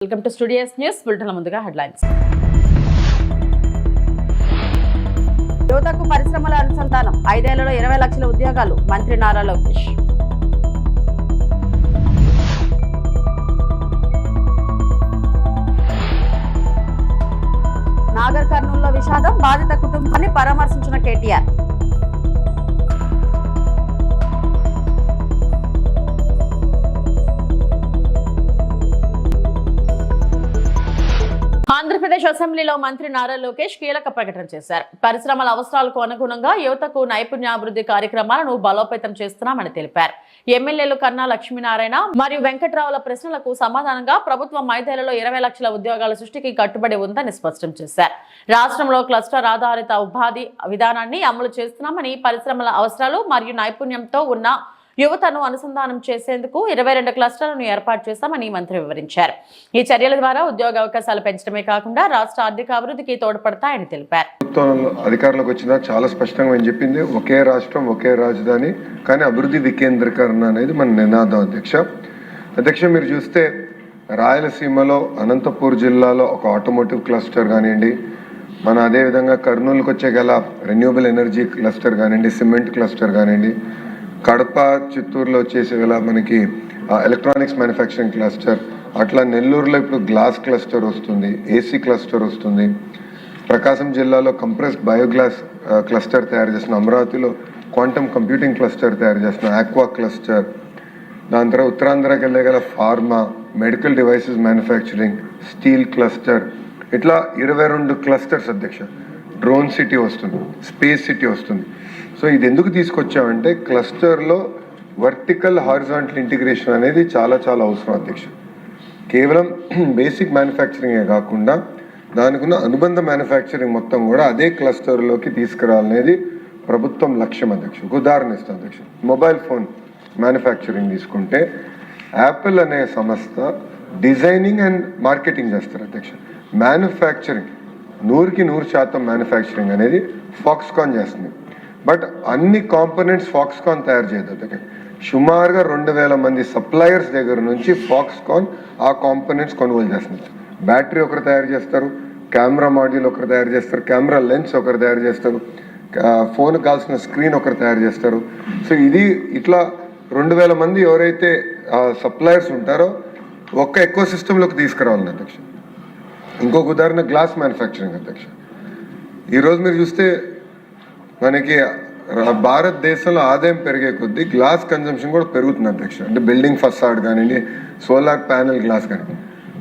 Welcome to studios news bulletin. ముందుగా headlines. యువతకు పరిశ్రమల అనుసంధానం 5 ఏళ్లలో 20 లక్షల ఉద్యోగాలు మంత్రి నారా లోకేష్. నాగర్ కర్నూలులో విషాదం, బాధిత కుటుంబాన్ని పరామర్శించిన కేటీఆర్. ఆంధ్రప్రదేశ్ అసెంబ్లీలో మంత్రి నారా లోకేష్ కీలక ప్రకటన చేశారు. పరిశ్రమల అవసరాలకు అనుగుణంగా యువతకు నైపుణ్యాభివృద్ధి కార్యక్రమాలను బలోపేతం చేస్తున్నామని తెలిపారు. ఎమ్మెల్యేలు కన్నా లక్ష్మీనారాయణ మరియు వెంకట్రావుల ప్రశ్నలకు సమాధానంగా ప్రభుత్వం 5 ఏళ్లలో 20 లక్షల ఉద్యోగాల సృష్టికి కట్టుబడి ఉందని స్పష్టం చేశారు. రాష్ట్రంలో క్లస్టర్ ఆధారిత ఉపాధి విధానాన్ని అమలు చేస్తున్నామని, పరిశ్రమల అవసరాలు మరియు నైపుణ్యంతో ఉన్న యువతను అనుసంధానం చేసేందుకు 22 క్లస్టర్లను ఏర్పాటు చేశామని మంత్రి వివరించారు. ఈ చర్యల ద్వారా ఉద్యోగ అవకాశాలు పెంచడమే కాకుండా రాష్ట్ర ఆర్థిక అభివృద్ధికి తోడ్పడతాయని తెలిపారు. అధికారులకు వచ్చినా చాలా స్పష్టంగా ఏం చెప్పింది, ఒకే రాష్ట్రం ఒకే రాజధాని కానీ అభివృద్ధి వికేంద్రీకరణ అనేది మన నినాదం. అధ్యక్ష మీరు చూస్తే రాయలసీమలో అనంతపూర్ జిల్లాలో ఒక ఆటోమోటివ్ క్లస్టర్ కానివ్వండి, మన అదేవిధంగా కర్నూలుకు వచ్చే గల రెన్యూబుల్ ఎనర్జీ క్లస్టర్ కానివ్వండి, సిమెంట్ క్లస్టర్ కానివ్వండి, కడప చిత్తూరులో వచ్చేసి గల మనకి ఎలక్ట్రానిక్స్ మ్యానుఫ్యాక్చరింగ్ క్లస్టర్, అట్లా నెల్లూరులో ఇప్పుడు గ్లాస్ క్లస్టర్ వస్తుంది, ఏసీ క్లస్టర్ వస్తుంది, ప్రకాశం జిల్లాలో కంప్రెస్డ్ బయోగ్లాస్ క్లస్టర్ తయారు చేస్తున్నాం, అమరావతిలో క్వాంటమ్ కంప్యూటింగ్ క్లస్టర్ తయారు చేస్తున్నాం, ఆక్వా క్లస్టర్, దాని తర్వాత ఉత్తరాంధ్రకి వెళ్ళే గల pharma, medical devices manufacturing, steel cluster, ఇట్లా 22 క్లస్టర్స్ అధ్యక్ష. డ్రోన్ సిటీ వస్తుంది, స్పేస్ సిటీ వస్తుంది. సో ఇది ఎందుకు తీసుకొచ్చామంటే క్లస్టర్లో వర్టికల్ హారిజాంటల్ ఇంటిగ్రేషన్ అనేది చాలా చాలా అవసరం అధ్యక్ష. కేవలం బేసిక్ మ్యానుఫ్యాక్చరింగే కాకుండా దానికి ఉన్న అనుబంధ మ్యానుఫ్యాక్చరింగ్ మొత్తం కూడా అదే క్లస్టర్లోకి తీసుకురావాలనేది ప్రభుత్వం లక్ష్యం అధ్యక్ష. ఒక ఉదాహరణ ఇస్తాను అధ్యక్ష. మొబైల్ ఫోన్ మ్యానుఫ్యాక్చరింగ్ తీసుకుంటే యాపిల్ అనే సంస్థ డిజైనింగ్ అండ్ మార్కెటింగ్ చేస్తారు అధ్యక్ష. మ్యానుఫ్యాక్చరింగ్ 100కి 100% మ్యానుఫ్యాక్చరింగ్ అనేది ఫాక్స్కాన్ చేస్తుంది. బట్ అన్ని కాంపోనెంట్స్ ఫాక్స్కాన్ తయారు చేయదు అధ్యక్ష. సుమారుగా 2000 మంది సప్లయర్స్ దగ్గర నుంచి ఫాక్స్కాన్ ఆ కాంపోనెంట్స్ కొనుగోలు చేస్తుంది. బ్యాటరీ ఒకరు తయారు చేస్తారు, కెమెరా మాడ్యూల్ ఒకరు తయారు చేస్తారు, కెమెరా లెన్స్ ఒకరు తయారు చేస్తారు, ఫోన్కి కావాల్సిన స్క్రీన్ ఒకరు తయారు చేస్తారు. సో ఇది ఇట్లా 2000 మంది ఎవరైతే సప్లయర్స్ ఉంటారో ఒక్క ఎకో సిస్టంలోకి తీసుకురావాలని అధ్యక్ష. ఇంకొక ఉదాహరణ గ్లాస్ మ్యానుఫ్యాక్చరింగ్ అధ్యక్ష. ఈరోజు మీరు చూస్తే మనకి భారతదేశంలో ఆదాయం పెరిగే కొద్దీ గ్లాస్ కన్జంప్షన్ కూడా పెరుగుతుంది అధ్యక్ష. అంటే బిల్డింగ్ ఫసాడ్ కానివ్వండి, సోలార్ ప్యానెల్ గ్లాస్ కానీ.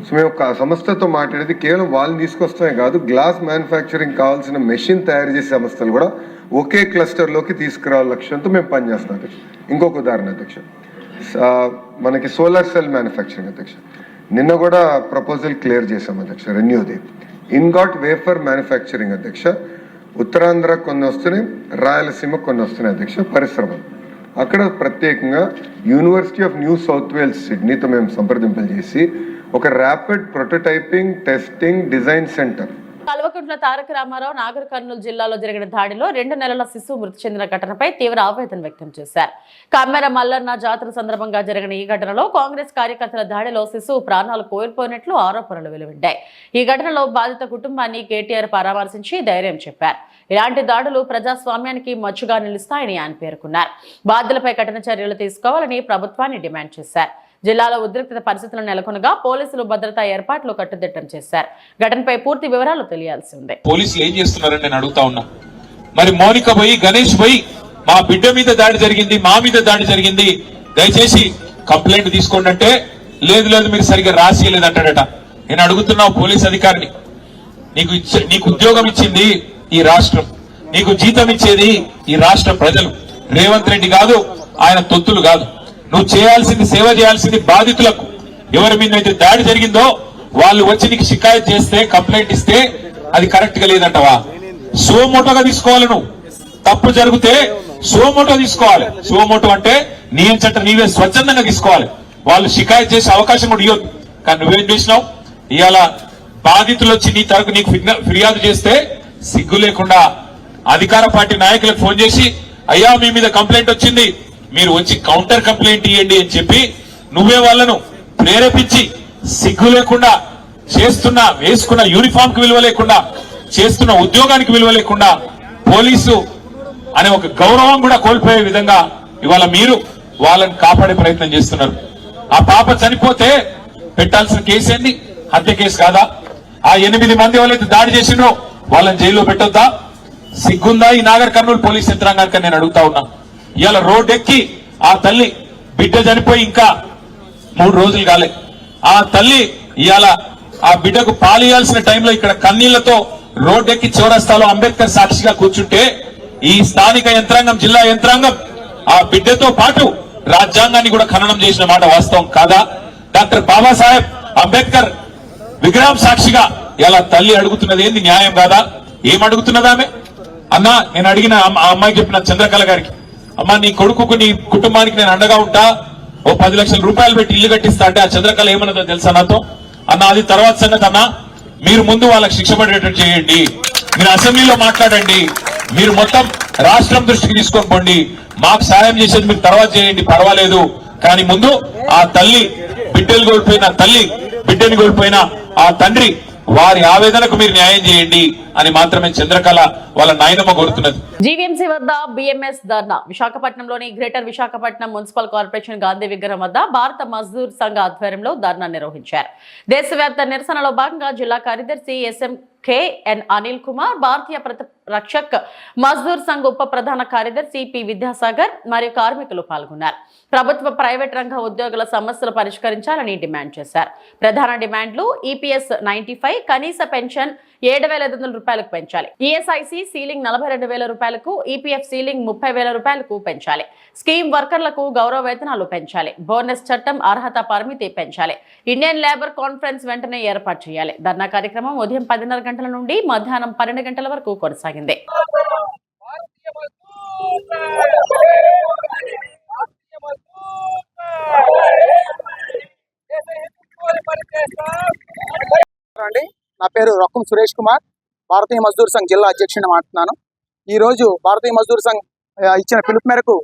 సో మేము ఒక సంస్థతో మాట్లాడేది కేవలం వాళ్ళని తీసుకొస్తామే కాదు, గ్లాస్ మ్యానుఫ్యాక్చరింగ్ కావాల్సిన మెషిన్ తయారు చేసే సంస్థలు కూడా ఒకే క్లస్టర్లోకి తీసుకురావాల లక్ష్యంతో మేము పనిచేస్తాం అధ్యక్ష. ఇంకొక ఉదాహరణ అధ్యక్ష, మనకి సోలార్ సెల్ మ్యానుఫ్యాక్చరింగ్ అధ్యక్ష. నిన్న కూడా ప్రపోజల్ క్లియర్ చేశాం అధ్యక్ష. రెన్యూది ఇన్గాట్ వేఫర్ మ్యానుఫ్యాక్చరింగ్ అధ్యక్ష. ఉత్తరాంధ్ర కొన్ని వస్తున్నాయి, రాయలసీమ కొన్ని వస్తున్నాయి అధ్యక్ష పరిశ్రమలు. అక్కడ ప్రత్యేకంగా university of New South Wales సిడ్నీతో మేము సంప్రదింపులు చేసి ఒక rapid prototyping testing design centre. Kalvakuntla Taraka Rama Rao Nagar Kurnool జిల్లాలో జరిగిన దాడిలో 2 నెలల శిశువు మృతి చెందిన ఘటనపై తీవ్ర ఆవేదన వ్యక్తం చేశారు. కమ్మెర మల్లన్న జాతర సందర్భంగా జరిగిన ఈ ఘటనలో కాంగ్రెస్ కార్యకర్తల దాడిలో శిశువు ప్రాణాలు కోల్పోయినట్లు ఆరోపణలు వెలువడ్డాయి. ఈ ఘటనలో బాధిత కుటుంబాన్ని కేటీఆర్ పరామర్శించి ధైర్యం చెప్పారు. ఇలాంటి దాడులు ప్రజాస్వామ్యానికి మచ్చుగా నిలుస్తాయని ఆయన పేర్కొన్నారు. బాధితులపై కఠిన చర్యలు తీసుకోవాలని ప్రభుత్వాన్ని డిమాండ్ చేశారు. జిల్లాలో ఉద్రిక్త పరిస్థితులు నెలకొనగా పోలీసులు భద్రతా ఏర్పాట్లు కట్టుదిట్టం చేశారు. ఘటనపై పూర్తి వివరాలు తెలియాల్సి ఉంది. పోలీసులు ఏం చేస్తున్నారని నేను అడుగుతా ఉన్నా. మరి మౌనిక పోయి గణేష్ పోయి మా బిడ్డ మీద దాడి జరిగింది, మా మీద దాడి జరిగింది, దయచేసి కంప్లైంట్ తీసుకోండి అంటే లేదు మీరు సరిగ్గా రాసియలేదంటాడట. నేను అడుగుతున్నా పోలీస్ అధికారిని, నీకు ఉద్యోగం ఇచ్చింది ఈ రాష్ట్రం, నీకు జీతం ఇచ్చేది ఈ రాష్ట్ర ప్రజలు, రేవంత్ రెడ్డి కాదు, ఆయన తొత్తులు కాదు. నువ్వు చేయాల్సింది సేవ చేయాల్సింది బాధితులకు. ఎవరి మీద అయితే దాడి జరిగిందో వాళ్ళు వచ్చి నీకు షికాయత్ చేస్తే, కంప్లైంట్ ఇస్తే అది కరెక్ట్ గా లేదంటవా? సోమోటోగా తీసుకోవాలి. నువ్వు తప్పు జరిగితే సోమోటో తీసుకోవాలి. సోమోటో అంటే నీ అంతట నీవే స్వచ్ఛందంగా తీసుకోవాలి. వాళ్ళు షికాయత్ చేసే అవకాశం కూడా ఇవ్వద్దు. కానీ నువ్వేం చేసినావు? ఇవాళ బాధితులు వచ్చి నీ తరపు నీకు ఫిర్యాదు చేస్తే సిగ్గు లేకుండా అధికార పార్టీ నాయకులకు ఫోన్ చేసి, అయ్యా మీ మీద కంప్లైంట్ వచ్చింది, మీరు వచ్చి కౌంటర్ కంప్లైంట్ ఇవ్వండి అని చెప్పి నువ్వే వాళ్ళను ప్రేరేపించి సిగ్గు లేకుండా వేసుకున్న యూనిఫామ్ కి విలువ లేకుండా, చేస్తున్న ఉద్యోగానికి విలువ లేకుండా, పోలీసు అనే ఒక గౌరవం కూడా కోల్పోయే విధంగా ఇవాళ మీరు వాళ్ళని కాపాడే ప్రయత్నం చేస్తున్నారు. ఆ పాప చనిపోతే పెట్టాల్సిన కేసు ఏంది? హత్య కేసు కాదా? ఆ 8 మంది వాళ్ళైతే దాడి చేసిండ్రో వాళ్ళని జైల్లో పెట్టొద్దా? సిగ్గుందా ఈ నాగర్ కర్నూలు పోలీస్ యంత్రాంగానికి? నేను అడుగుతా ఉన్నా. ఇవాళ రోడ్డెక్కి ఆ తల్లి బిడ్డ చనిపోయి ఇంకా 3 రోజులు కాలే. ఆ తల్లి ఇవాళ ఆ బిడ్డకు పాలియాల్సిన టైంలో ఇక్కడ కన్నీళ్లతో రోడ్డెక్కి చౌరస్తాలో అంబేద్కర్ సాక్షిగా కూర్చుంటే ఈ స్థానిక యంత్రాంగం, జిల్లా యంత్రాంగం ఆ బిడ్డతో పాటు రాజ్యాంగాన్ని కూడా ఖననం చేసిన మాట వాస్తవం కాదా? డాక్టర్ బాబాసాహెబ్ అంబేద్కర్ విగ్రహం సాక్షిగా ఇలా తల్లి అడుగుతున్నది ఏంది? న్యాయం కాదా? ఏం అడుగుతున్నదా ఆమె? అన్నా, నేను అడిగిన ఆ అమ్మాయికి చెప్పిన చంద్రకళ గారికి, అమ్మా నీ కొడుకుకు నీ కుటుంబానికి నేను అండగా ఉంటా, ఓ 10 లక్షల రూపాయలు పెట్టి ఇల్లు కట్టిస్తా అంటే ఆ చంద్రకళ ఏమన్నదో తెలుసా నాతో? అన్న అది తర్వాత సంగతి అన్నా, మీరు ముందు వాళ్ళకి శిక్ష పడేటట్టు చేయండి, మీరు అసెంబ్లీలో మాట్లాడండి, మీరు మొత్తం రాష్ట్రం దృష్టికి తీసుకొని పోండి, మాకు సాయం చేసేది మీరు తర్వాత చేయండి పర్వాలేదు, కానీ ముందు ఆ తల్లి బిడ్డని కోల్పోయిన ఆ తండ్రి వారి ఆవేదనకు మీరు న్యాయం చేయండి అని మాత్రమే చంద్రకళ వాళ్ళ నాయనమ్మ కోరుతున్నది. జీవీఎంసీ వద్ద బిఎంఎస్ ధర్నా. విశాఖపట్నంలోని greater Visakhapatnam municipal corporation Gandhi విగ్రహం వద్ద భారత మజ్దూర్ సంఘ ఆధ్వర్యంలో ధర్నా నిర్వహించారు. దేశవ్యాప్త నిరసనలో భాగంగా జిల్లా కార్యదర్శి ఎస్ఎంకేఎన్ అనిల్ కుమార్, భారతీయ రక్షక్ మజ్దూర్ సంఘ్ ఉప ప్రధాన కార్యదర్శి పి విద్యాసాగర్ మరియు కార్మికులు పాల్గొన్నారు. ప్రభుత్వ ప్రైవేట్ రంగ ఉద్యోగుల సమస్యలు పరిష్కరించాలని డిమాండ్ చేశారు. ప్రధాన డిమాండ్లు ఈపీఎస్ 95, కనీస పెన్షన్ 7,500 రూపాయలకు పెంచాలి, ఈఎస్ఐసి సీలింగ్ 42,000 రూపాయలకు, ఈపీఎఫ్ సీలింగ్ 30,000 రూపాయలకు పెంచాలి, స్కీమ్ వర్కర్లకు గౌరవ వేతనాలు పెంచాలి, బోనస్ చట్టం అర్హత పరిమితి పెంచాలి, ఇండియన్ లేబర్ కాన్ఫరెన్స్ వెంటనే ఏర్పాటు చేయాలి. ధర్నా కార్యక్రమం ఉదయం 10:30 గంటల నుండి మధ్యాహ్నం 12 గంటల వరకు కొనసాగింది. నా పేరు రొక్కం సురేష్ కుమార్, భారతీయ మజ్దూర్ సంఘ్ జిల్లా అధ్యక్షుడిని మాట్లాడుతున్నాను. ఈరోజు భారతీయ మజ్దూర్ సంఘ్ ఇచ్చిన పిలుపు మేరకు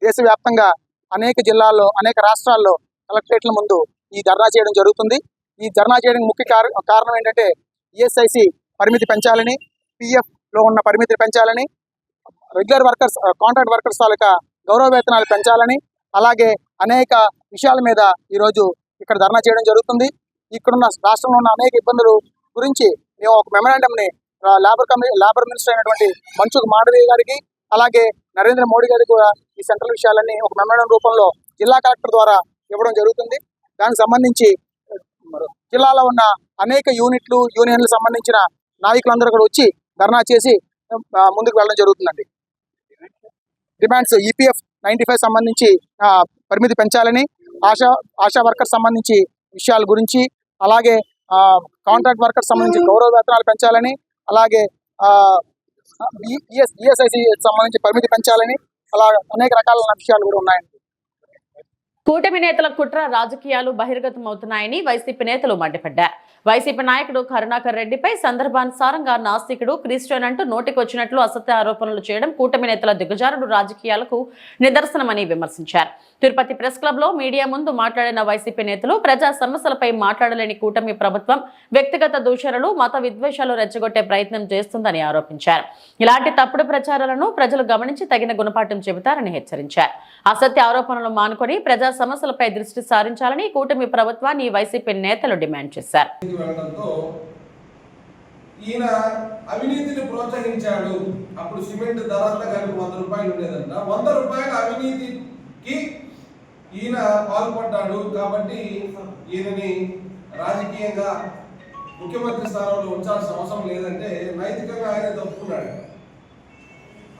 దేశవ్యాప్తంగా అనేక జిల్లాల్లో, అనేక రాష్ట్రాల్లో కలెక్టరేట్ల ముందు ఈ ధర్నా చేయడం జరుగుతుంది. ఈ ధర్నా చేయడానికి ముఖ్య కారణం ఏంటంటే ఈఎస్ఐసి పరిమితి పెంచాలని, పిఎఫ్లో ఉన్న పరిమితి పెంచాలని, రెగ్యులర్ వర్కర్స్, కాంట్రాక్ట్ వర్కర్స్ తాలూకా గౌరవ వేతనాలు పెంచాలని, అలాగే అనేక విషయాల మీద ఈరోజు ఇక్కడ ధర్నా చేయడం జరుగుతుంది. ఇక్కడున్న రాష్ట్రంలో ఉన్న అనేక ఇబ్బందులు గురించి మేము ఒక మెమరాండంని లేబర్ మినిస్టర్ అయినటువంటి మన్సుఖ్ మాండవీయ గారికి, అలాగే నరేంద్ర మోడీ గారికి కూడా ఈ సెంట్రల్ విషయాలన్నీ ఒక మెమరాండం రూపంలో జిల్లా కలెక్టర్ ద్వారా ఇవ్వడం జరుగుతుంది. దానికి సంబంధించి జిల్లాలో ఉన్న అనేక యూనియన్లకు సంబంధించిన నాయకులందరూ కూడా వచ్చి ధర్నా చేసి ముందుకు వెళ్ళడం జరుగుతుందండి. డిమాండ్స్ ఈపీఎఫ్ 95 సంబంధించి పరిమితి పెంచాలని, ఆశా వర్కర్ సంబంధించి విషయాల గురించి, అలాగే కాంట్రాక్ట్ వర్కర్ సంబంధించి గౌరవ వేతనాలు పెంచాలని, అలాగే ఈఎస్ఐసి సంబంధించి పరిమితి పెంచాలని, అలా అనేక రకాల విషయాలు కూడా ఉన్నాయండి. కూటమి నేతల కుట్ర రాజకీయాలు బహిర్గతమవుతున్నాయని వైసీపీ నేతలు మండిపడ్డారు. వైసీపీ నాయకుడు కరుణాకర్ రెడ్డిపై సందర్భానుసారంగా నాస్తికుడు, క్రిస్టియన్ అంటూ నోటికొచ్చినట్లు అసత్య ఆరోపణలు చేయడం కూటమి నేతల దిగజారుడు రాజకీయాలకు నిదర్శనమని విమర్శించారు. తిరుపతి ప్రెస్ క్లబ్ లో మీడియా ముందు మాట్లాడిన వైసీపీ నేతలు ప్రజా సమస్యలపై మాట్లాడలేని కూటమి ప్రభుత్వం వ్యక్తిగత దూషణలు, మత విద్వేషాలు రెచ్చగొట్టే ప్రయత్నం చేస్తుందని ఆరోపించారు. ఇలాంటి తప్పుడు ప్రచారాలను ప్రజలు గమనించి తగిన గుణపాఠం చెబుతారని హెచ్చరించారు. అసత్య ఆరోపణలు మానుకొని ప్రజా సమస్యలపై దృష్టి సారించాలని కూటమి ప్రభుత్వాన్ని వైసీపీ నేతలు డిమాండ్ చేశారు. ఈయన అవినీతిని ప్రోత్సహించాడు. అప్పుడు సిమెంట్ ధర అంతా కలిపి 100 రూపాయలు ఉండేదంట. 100 రూపాయల అవినీతికి ఈయన పాల్పడ్డాడు కాబట్టి ఈయనని రాజకీయంగా ముఖ్యమంత్రి స్థానంలో ఉంచాల్సిన అవసరం లేదంటే నైతికంగా ఆయన తప్పుకున్నాడు.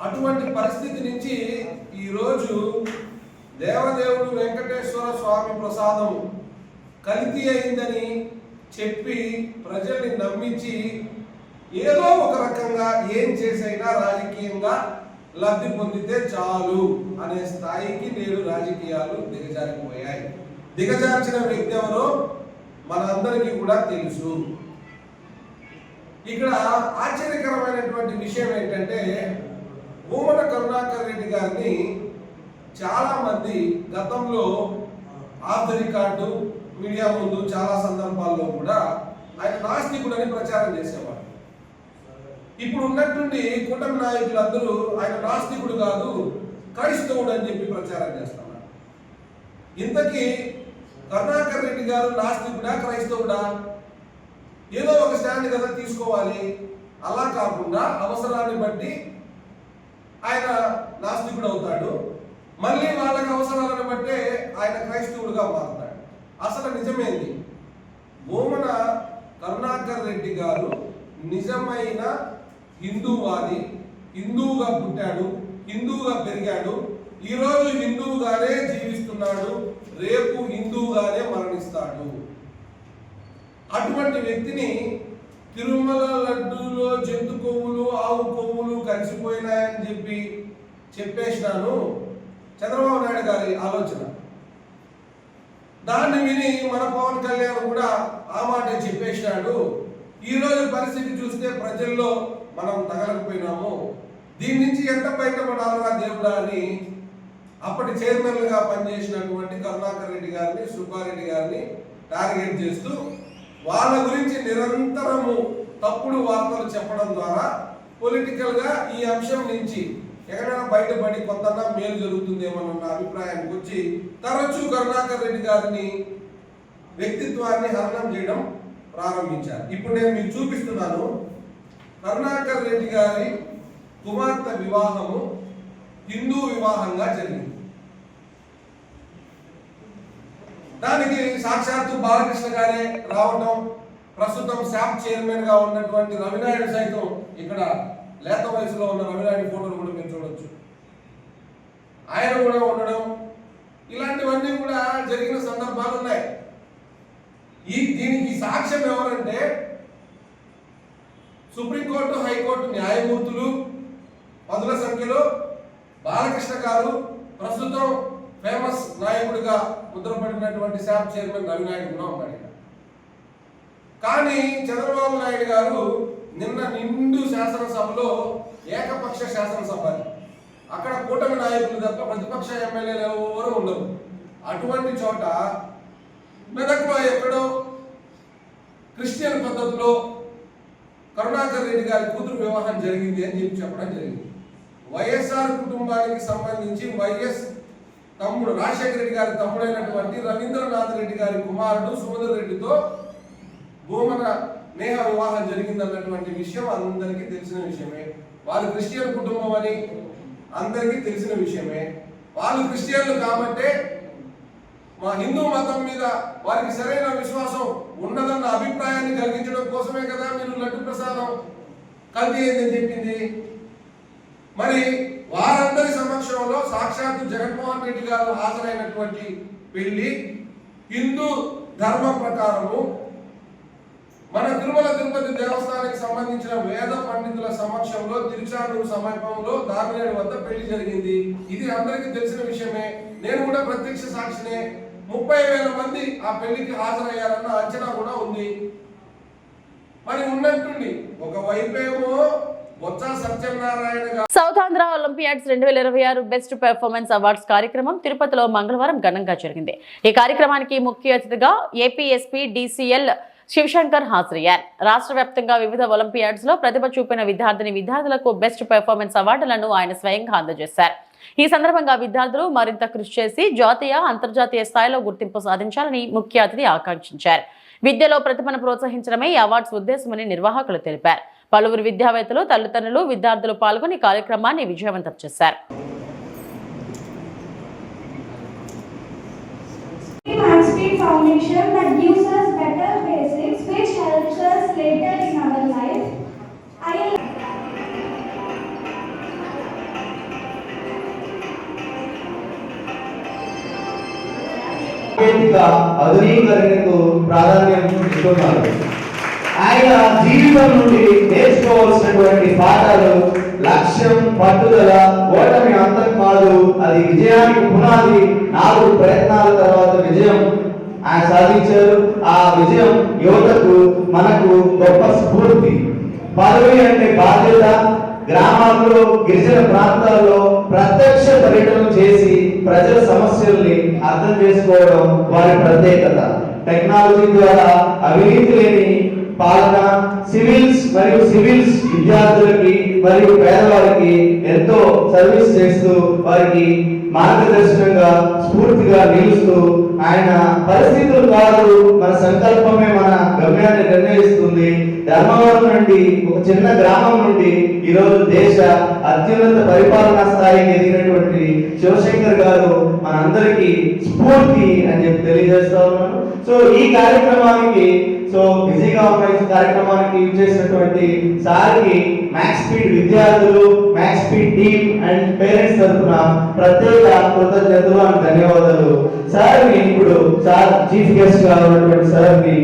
అటువంటి పరిస్థితి నుంచి ఈరోజు దేవదేవుడు వెంకటేశ్వర స్వామి ప్రసాదం కల్తీ అయిందని చెప్పి ప్రజల్ని నమ్మించి ఏదో ఒక రకంగా ఏం చేసైనా రాజకీయంగా లబ్ధి పొందితే చాలు అనే స్థాయికి నేడు రాజకీయాలు దిగజారిపోయాయి. దిగజార్చిన వ్యక్తి ఎవరో మనందరికీ కూడా తెలుసు. ఇక్కడ ఆశ్చర్యకరమైనటువంటి విషయం ఏంటంటే భూమన కరుణాకర్ రెడ్డి గారిని చాలా మంది గతంలో ఆఫ్ ద రికార్డు మీడియా ముందు చాలా సందర్భాల్లో కూడా ఆయన నాస్తికుడని ప్రచారం చేసేవాడు. ఇప్పుడు ఉన్నట్టుండి కూటమి నాయకులందరూ ఆయన నాస్తికుడు కాదు క్రైస్తవుడు అని చెప్పి ప్రచారం చేస్తున్నారు. ఇంతకీ కరుణాకర్ రెడ్డి గారు నాస్తికుడా క్రైస్తవుడా? ఏదో ఒక స్టాండ్ కదా తీసుకోవాలి. అలా కాకుండా అవసరాన్ని బట్టి ఆయన నాస్తికుడు అవుతాడు, మళ్ళీ వాళ్ళకి అవసరాలను బట్టే ఆయన క్రైస్తవుడుగా మారుతాడు. అసలు నిజమేంది? భూమన కరుణాకర్ రెడ్డి గారు నిజమైన హిందూవాది, హిందువుగా పుట్టాడు, హిందువుగా పెరిగాడు, ఈరోజు హిందువుగానే జీవిస్తున్నాడు, రేపు హిందువుగానే మరణిస్తాడు. అటువంటి వ్యక్తిని తిరుమల లడ్డూలో జంతు కొవ్వులు ఆవు కొవ్వులు కలిసిపోయినాయని చెప్పేసినాను చంద్రబాబు నాయుడు గారి ఆలోచన. దాన్ని విని మన పవన్ కళ్యాణ్ కూడా ఆ మాటే చెప్పేసినాడు. ఈరోజు పరిస్థితి చూస్తే ప్రజల్లో మనం తగలకపోయినాము, దీని నుంచి ఎంత బయటపడాలరా దేవుడా అని అప్పటి చైర్మన్లుగా పనిచేసినటువంటి కరుణాకర్ రెడ్డి గారిని, సుబ్బారెడ్డి గారిని టార్గెట్ చేస్తూ వాళ్ళ గురించి నిరంతరము తప్పుడు వార్తలు చెప్పడం ద్వారా పొలిటికల్గా ఈ అంశం నుంచి ఎక్కడైనా బయటపడి కొంత మేలు జరుగుతుందేమోనన్న అభిప్రాయానికి వచ్చి తరచూ కరుణాకర్ రెడ్డి గారిని వ్యక్తిత్వాన్ని హననం చేయడం ప్రారంభించారు. ఇప్పుడు నేను మీకు చూపిస్తున్నాను. కరుణాకర్ రెడ్డి గారి కుమార్తె వివాహము హిందూ వివాహంగా జరిగింది. దానికి సాక్షాత్తు బాలకృష్ణ గారే రావటం, ప్రస్తుతం శాప్ చైర్మన్ గా ఉన్నటువంటి రవినాయుడు సైతం ఇక్కడ లేత వయసులో ఉన్న రవినాయుడు ఫోటోలు కూడా మీరు చూడొచ్చు, ఆయన కూడా ఉండడం, ఇలాంటివన్నీ కూడా జరిగిన సందర్భాలు ఉన్నాయి. దీనికి సాక్ష్యం ఎవరంటే సుప్రీంకోర్టు, హైకోర్టు న్యాయమూర్తులు పదుల సంఖ్యలో, బాలకృష్ణ గారు, ప్రస్తుతం ఫేమస్ నాయకుడిగా ముద్రపడినటువంటి శాప్ చైర్మన్ రవినాయుడు కూడా ఉన్నాడు. కానీ చంద్రబాబు నాయుడు గారు నిన్న నిండు శాసనసభలో ఏకపక్ష శాసనసభ, అక్కడ కూటమి నాయకులు తప్ప ప్రతిపక్ష ఎమ్మెల్యేలు ఎవరు ఉండరు. అటువంటి చోట మెదక్లో ఎక్కడో క్రిస్టియన్ పద్ధతిలో కరుణాకర్ రెడ్డి గారి కూతురు వివాహం జరిగింది అని చెప్పడం జరిగింది. వైఎస్ఆర్ కుటుంబానికి సంబంధించి వైఎస్ తమ్ముడు రాజశేఖర రెడ్డి గారి తమ్ముడైనటువంటి రవీంద్రనాథ్ రెడ్డి గారి కుమారుడు సుమందర్ రెడ్డితో భూమన నేహ వివాహం జరిగిందన్నటువంటి విషయం అందరికీ తెలిసిన విషయమే. వాళ్ళు క్రిస్టియన్ కుటుంబం అని అందరికీ తెలిసిన విషయమే. వాళ్ళు క్రిస్టియన్లు కాబట్టే మా హిందూ మతం మీద వారికి సరైన విశ్వాసం ఉండదన్న అభిప్రాయాన్ని కలిగించడం కోసమే కదా మీరు లడ్డు ప్రసాదం కల్తీ అయిందని చెప్పింది. మరి వారందరి సమక్షంలో సాక్షాత్తు జగన్మోహన్ రెడ్డి గారు హాజరైనటువంటి పెళ్లి హిందూ ధర్మ ప్రకారము మన తిరుమల తిరుపతి దేవస్థానానికి సంబంధించిన వేద పండితుల సమక్షంలో తిరుచానూరు సమీపంలో దామినేడు వద్ద పెళ్లి జరిగింది. ఇది అందరికీ తెలిసిన విషయమే. నేను కూడా ప్రత్యక్ష సాక్షినే. 30,000 మంది ఆ పెళ్లికి హాజరయ్యారన్న అంచనా కూడా ఉంది. మరి ఉన్నట్టుండి ఒకవైపేమో South Andhra Olympiads 2026 best performance awards కార్యక్రమం తిరుపతిలో మంగళవారం ఘనంగా జరిగింది. ఈ కార్యక్రమానికి ముఖ్య అతిథిగా ఏపీఎస్పీ DCL శివశంకర్ హాజరయ్యారు. రాష్ట్ర వ్యాప్తంగా వివిధ ఒలింపియాడ్స్ లో ప్రతిభ చూపిన విద్యార్థులకు బెస్ట్ పెర్ఫార్మెన్స్ అవార్డులను ఆయన స్వయంగా అందజేశారు. ఈ సందర్భంగా విద్యార్థులు మరింత కృషి చేసి జాతీయ, అంతర్జాతీయ స్థాయిలో గుర్తింపు సాధించాలని ముఖ్య అతిథి ఆకాంక్షించారు. విద్యలో ప్రతిభను ప్రోత్సహించడమే ఈ అవార్డ్స్ ఉద్దేశమని నిర్వాహకులు తెలిపారు. పలువురు విద్యావేత్తలు, తల్లిదండ్రులు, విద్యార్థులు పాల్గొని కార్యక్రమాన్ని విజయవంతం చేశారు. ఆధునీకరణకు ప్రాధాన్యం ఇస్తున్నారు. ఆయన జీవితం నుండి నేర్చుకోవాల్సినటువంటి పాఠాలు లక్ష్యం, పట్టుదల, ఓటమి అంతం కాదు, అది విజయానికి పునాది. 4 ప్రయత్నాల తర్వాత విజయం ఆయన సాధించారు. ఆ విజయం యువతకు, మనకు గొప్ప స్ఫూర్తి. పదవి అంటే బాధ్యత. గ్రామాల్లో, గిరిజన ప్రాంతాల్లో ప్రత్యక్ష పర్యటన చేసి ప్రజల సమస్యల్ని అర్థం చేసుకోవడం వారి ప్రత్యేకత. టెక్నాలజీ ద్వారా అవినీతి లేని పాలన సివిల్స్ విద్యార్థులకి మరియు పేదవారికి ఎంతో సర్వీస్ చేస్తూ వారికి మార్గదర్శనంగా స్ఫూర్తిగా నిలుస్తూ ఆయన పరిస్థితులు కాదు మన సంకల్పమే మన గమ్యాన్ని నిర్ణయిస్తుంది. ధర్మవరం నుండి ఒక చిన్న గ్రామం నుండి ఈరోజు దేశ అత్యున్నత పరిపాలనా స్థాయికి ఎదిగినటువంటి శివశంకర్ గారు మనందరికీ స్ఫూర్తి అని చెప్పి తెలియజేస్తా ఉన్నాను. సో ఈ కార్యక్రమానికి బిజీగా ఉన్న ఈ కార్యక్రమానికి చేసినటువంటి సార్కి మ్యాక్స్ స్పీడ్ విద్యార్థులు, max speed team and parents తరఫున ప్రత్యేక కృతజ్ఞతలు అండ్ ధన్యవాదాలు. సార్ని ఇప్పుడు సార్ చీఫ్ గెస్ట్ గా ఉన్నటువంటి సార్ని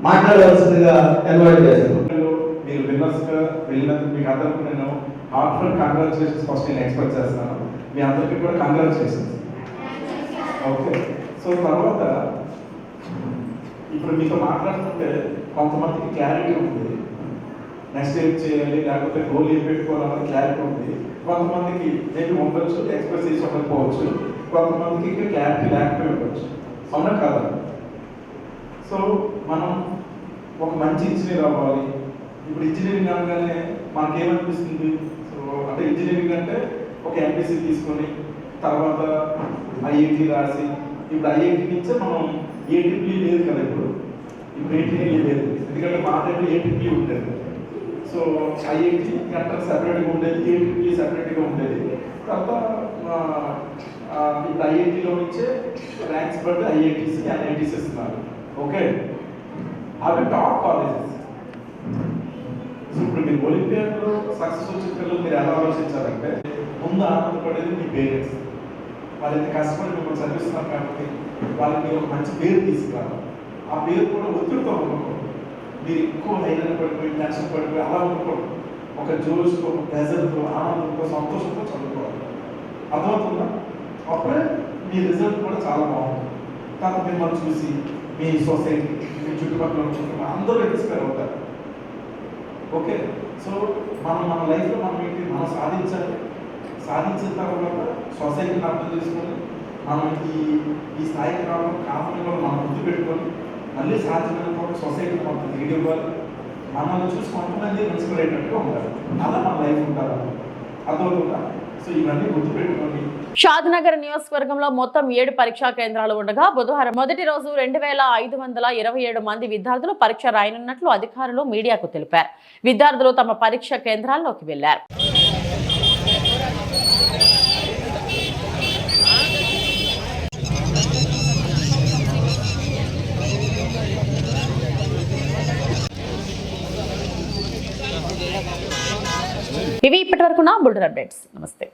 మాట్లాడవలసిందిగా ఇన్వైట్ చేస్తున్నాను. మీరు విన్నర్స్ గా వెళ్ళినందుకు మీకు అందరికీ నేను హార్ట్ఫుల్ కంగ్రాచులేషన్స్ ఫస్ట్ నేను ఎక్స్పెక్ట్ చేస్తున్నాను. మీ అందరికీ కూడా కంగ్రాచులేషన్స్. ఓకే, సో తర్వాత ఇప్పుడు మీతో మాట్లాడుతుంటే కొంతమందికి క్లారిటీ ఉంది, నెక్స్ట్ ఏం చేయాలి లేకపోతే గోల్ ఏం పెట్టుకోవాలన్న క్లారిటీ ఉంది. కొంతమందికి నేను ఉండొచ్చు, ఎక్స్ప్రెస్ చేసి ఉండకపోవచ్చు, కొంతమందికి ఇంకా క్లారిటీ లేకపోయి ఉండొచ్చు. అవునా కాదా? సో మనం ఒక మంచి ఇంజనీర్ అవ్వాలి. ఇప్పుడు ఇంజనీరింగ్ అనగానే మనకేమనిపిస్తుంది? సో అంటే ఇంజనీరింగ్ అంటే ఒక ఎంపీసీ తీసుకొని తర్వాత ఐఐటి రాసి, ఇప్పుడు ఐఐటి నుంచే మనం ఏటీపీ లేదు కదా, ఇప్పుడు ఏటీపీ లేదు. ఎందుకంటే మా టైంలో ఏటీపీ ఉండేది. సో ఐఐటి గంట సెపరేట్గా ఉండేది, ఏటీపీ సెపరేట్గా ఉండేది. తర్వాత ఇప్పుడు ఐఐటిలో నుంచే ర్యాంక్స్ బట్టి ఐఐటీసీ ఎన్ఐటీసీ ఇస్తున్నారు. ఓకే, అవి టాప్ కాలేజెస్. సో ఇప్పుడు మీరు ఒలింపియాడ్లో సక్సెస్ వచ్చిన పిల్లలు మీరు ఎలా ఆలోచించాలంటే ముందు ఆనందపడేది మీ పేరెంట్స్. వాళ్ళు ఎంత కష్టపడి మిమ్మల్ని చదివిస్తున్నారు కాబట్టి వాళ్ళకి ఒక మంచి పేరు తీసుకురావాలి. ఆ పేరు కూడా ఒత్తిడితో ఉండకూడదు. మీరు ఎక్కువ హైలైన్ పడిపోయి టెన్షన్ పడిపోయి అలా ఉండకూడదు. ఒక జోష్తో, ఒక ప్రెజర్తో, ఆనందంతో, సంతోషంతో చదువుకోవాలి. అర్థమవుతుందా? అప్పుడే మీ రిజల్ట్ కూడా చాలా బాగుంటుంది. తర్వాత మిమ్మల్ని చూసి మీ సొసైటీ, మీ చుట్టుపక్కల అందరూ ఇన్స్పైర్ అవుతారు. ఓకే, సో మన లైఫ్లో మనం ఏంటి, మనం సాధించాలి. సాధించిన తర్వాత సొసైటీని అర్థం చేసుకొని మనం ఈ స్థాయికి రావడం కారణం కూడా మనం గుర్తు పెట్టుకొని మళ్ళీ సాధించిన సొసైటీని మనం తిరిగి ఇవ్వాలి. మనల్ని చూసి కొంతమంది ఇన్స్పైర్ అయ్యేటట్టుగా ఉండాలి. అలా మన లైఫ్ ఉంటారు. అదొక సో ఇవన్నీ గుర్తుపెట్టుకోండి. షాద్నగర్ నియోజకవర్గంలో మొత్తం 7 పరీక్షా కేంద్రాలు ఉండగా బుధవారం మొదటి రోజు 2527 మంది విద్యార్థులు పరీక్ష రాయనున్నట్లు అధికారులు మీడియాకు తెలిపారు. విద్యార్థులు తమ పరీక్ష కేంద్రాల్లోకి వెళ్లారు. ఇవి ఇప్పటివరకు నా బులెటిన్ అప్డేట్స్. నమస్తే.